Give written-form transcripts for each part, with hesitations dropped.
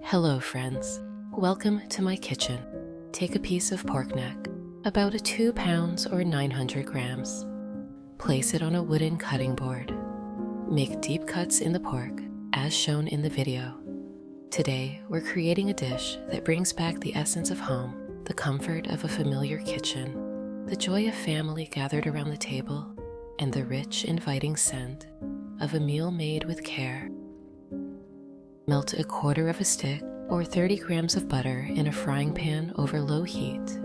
Hello friends, welcome to my kitchen. Take a piece of pork neck, about 2 pounds or 900 grams. Place it on a wooden cutting board. Make deep cuts in the pork, as shown in the video. Today, we're creating a dish that brings back the essence of home, the comfort of a familiar kitchen, the joy of family gathered around the table, and the rich, inviting scent of a meal made with care. Melt 1/4 stick or 30 grams of butter in a frying pan over low heat.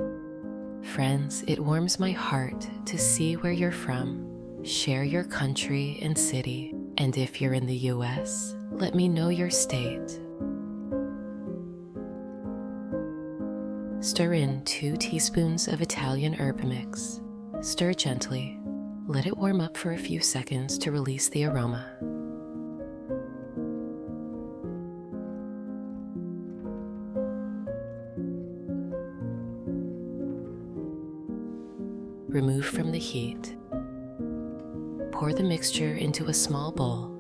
Friends, it warms my heart to see where you're from. Share your country and city, and if you're in the US, let me know your state. Stir in 2 teaspoons of Italian herb mix. Stir gently. Let it warm up for a few seconds to release the aroma. Remove from the heat. Pour the mixture into a small bowl.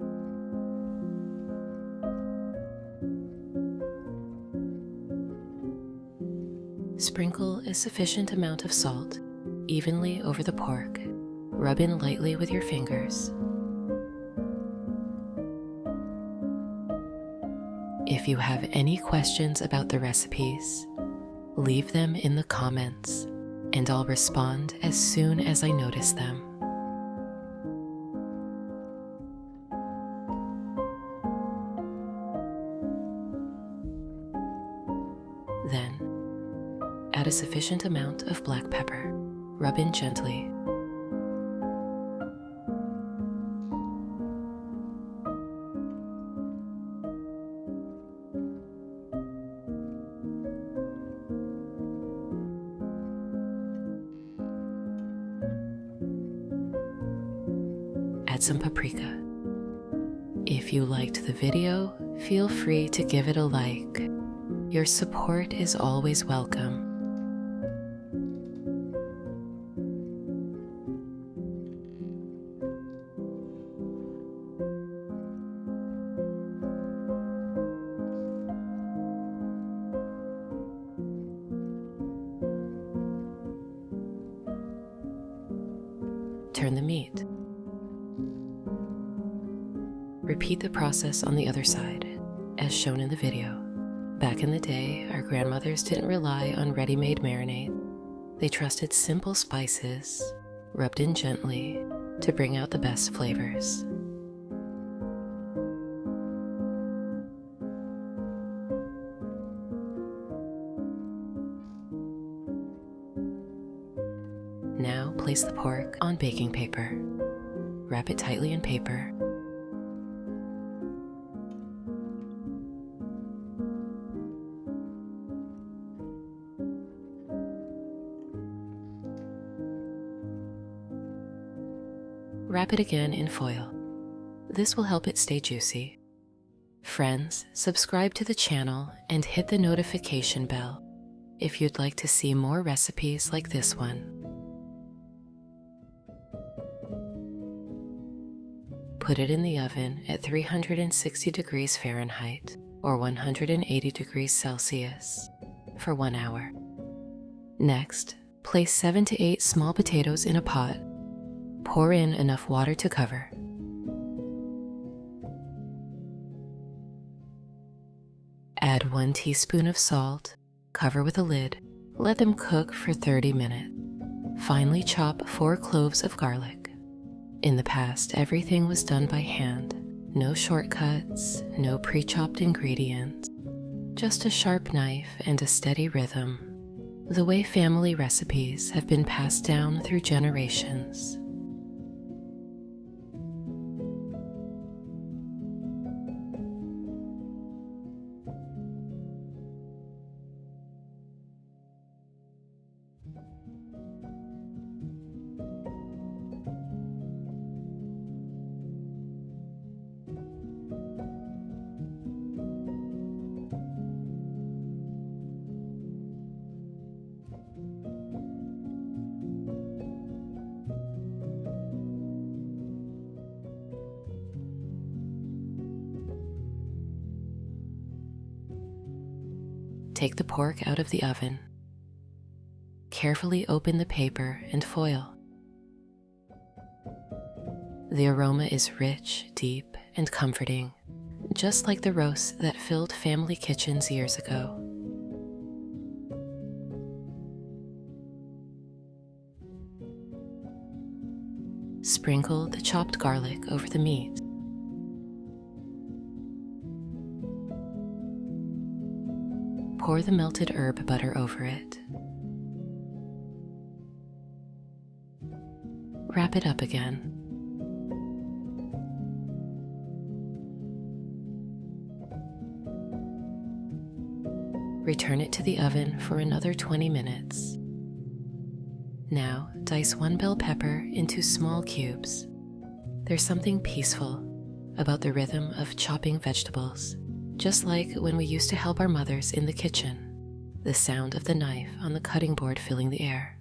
Sprinkle a sufficient amount of salt evenly over the pork. Rub in lightly with your fingers. If you have any questions about the recipes, leave them in the comments, and I'll respond as soon as I notice them. Then, add a sufficient amount of black pepper. Rub in gently. Add some paprika. If you liked the video, feel free to give it a like. Your support is always welcome. Turn the meat. Repeat the process on the other side, as shown in the video. Back in the day, our grandmothers didn't rely on ready-made marinade. They trusted simple spices, rubbed in gently, to bring out the best flavors. Now place the pork on baking paper. Wrap it tightly in paper. Wrap it again in foil. This will help it stay juicy. Friends, subscribe to the channel and hit the notification bell if you'd like to see more recipes like this one. Put it in the oven at 360 degrees Fahrenheit or 180 degrees Celsius for 1 hour. Next, place 7 to 8 small potatoes in a pot. Pour in enough water to cover. Add 1 teaspoon of salt, cover with a lid, let them cook for 30 minutes. Finally chop 4 cloves of garlic. In the past, everything was done by hand. No shortcuts, no pre-chopped ingredients. Just a sharp knife and a steady rhythm. The way family recipes have been passed down through generations. Take the pork out of the oven. Carefully open the paper and foil. The aroma is rich, deep, and comforting, just like the roasts that filled family kitchens years ago. Sprinkle the chopped garlic over the meat. Pour the melted herb butter over it. Wrap it up again. Return it to the oven for another 20 minutes. Now, dice 1 bell pepper into small cubes. There's something peaceful about the rhythm of chopping vegetables, just like when we used to help our mothers in the kitchen, the sound of the knife on the cutting board filling the air.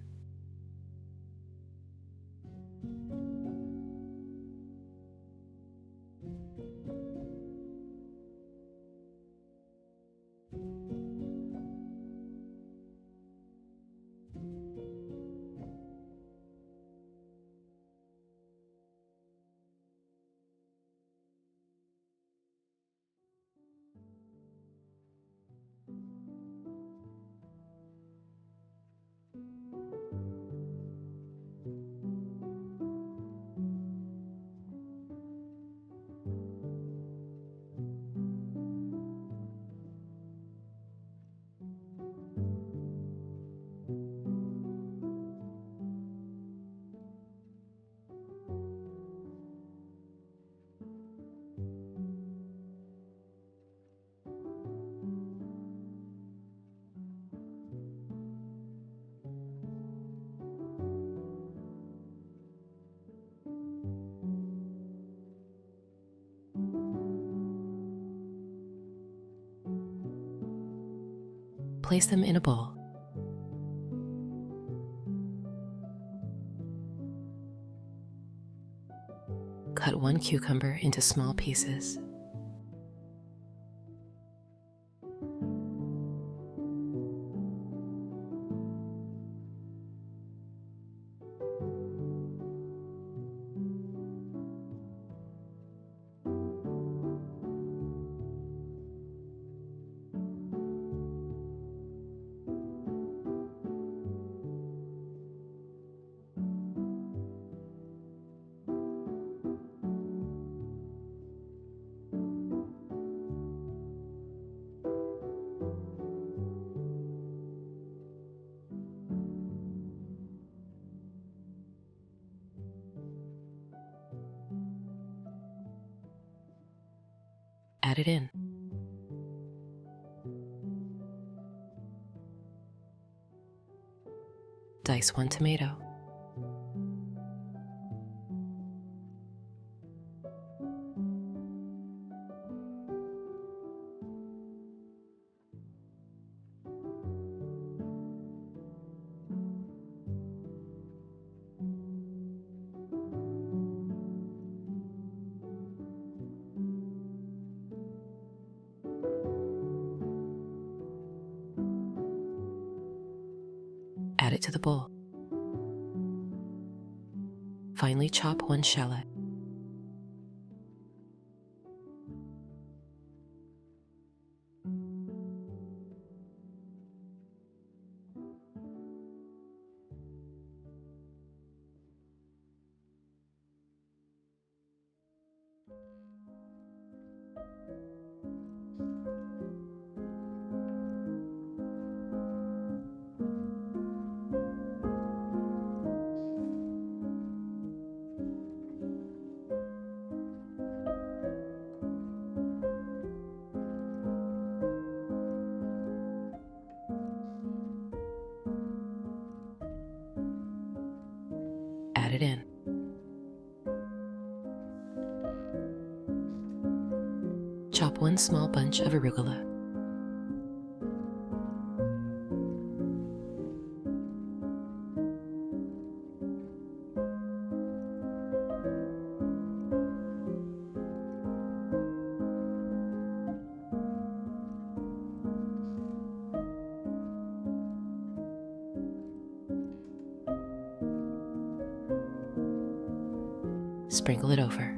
Place them in a bowl. Cut 1 cucumber into small pieces. Add it in. Dice 1 tomato. Add it to the bowl. Finely chop 1 shallot. Add it in. Chop 1 small bunch of arugula. Sprinkle it over.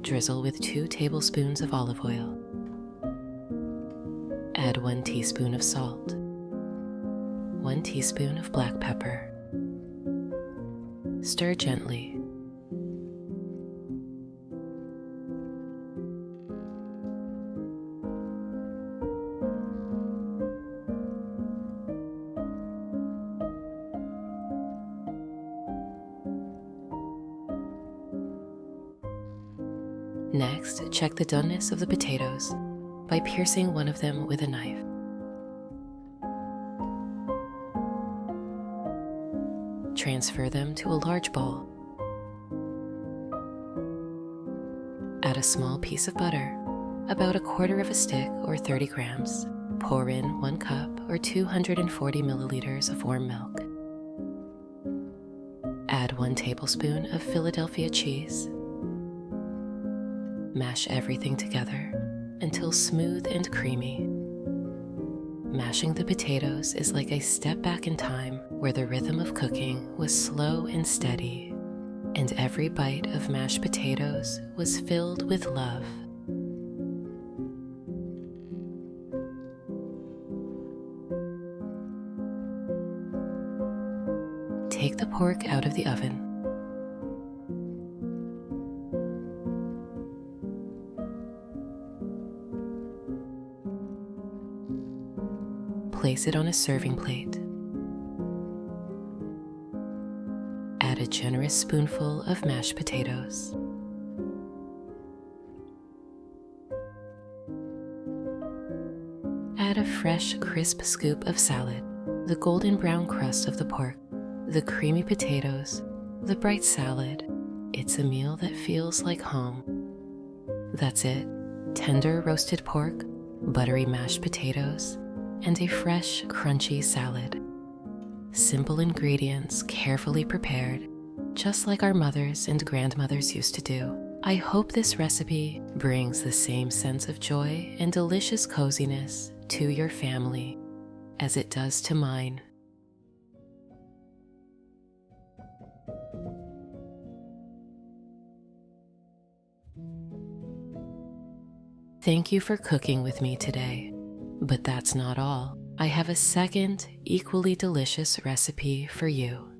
Drizzle with 2 tablespoons of olive oil. Add 1 teaspoon of salt, 1 teaspoon of black pepper. Stir gently. Next, check the doneness of the potatoes by piercing one of them with a knife. Transfer them to a large bowl. Add a small piece of butter, about 1/4 of a stick or 30 grams. Pour in 1 cup or 240 milliliters of warm milk. Add 1 tablespoon of Philadelphia cheese. Mash everything together until smooth and creamy. Mashing the potatoes is like a step back in time where the rhythm of cooking was slow and steady, and every bite of mashed potatoes was filled with love. Take the pork out of the oven. Place it on a serving plate. Add a generous spoonful of mashed potatoes. Add a fresh, crisp scoop of salad, the golden brown crust of the pork, the creamy potatoes, the bright salad. It's a meal that feels like home. That's it. Tender roasted pork, buttery mashed potatoes, and a fresh, crunchy salad. Simple ingredients carefully prepared, just like our mothers and grandmothers used to do. I hope this recipe brings the same sense of joy and delicious coziness to your family as it does to mine. Thank you for cooking with me today. But that's not all. I have a second, equally delicious recipe for you.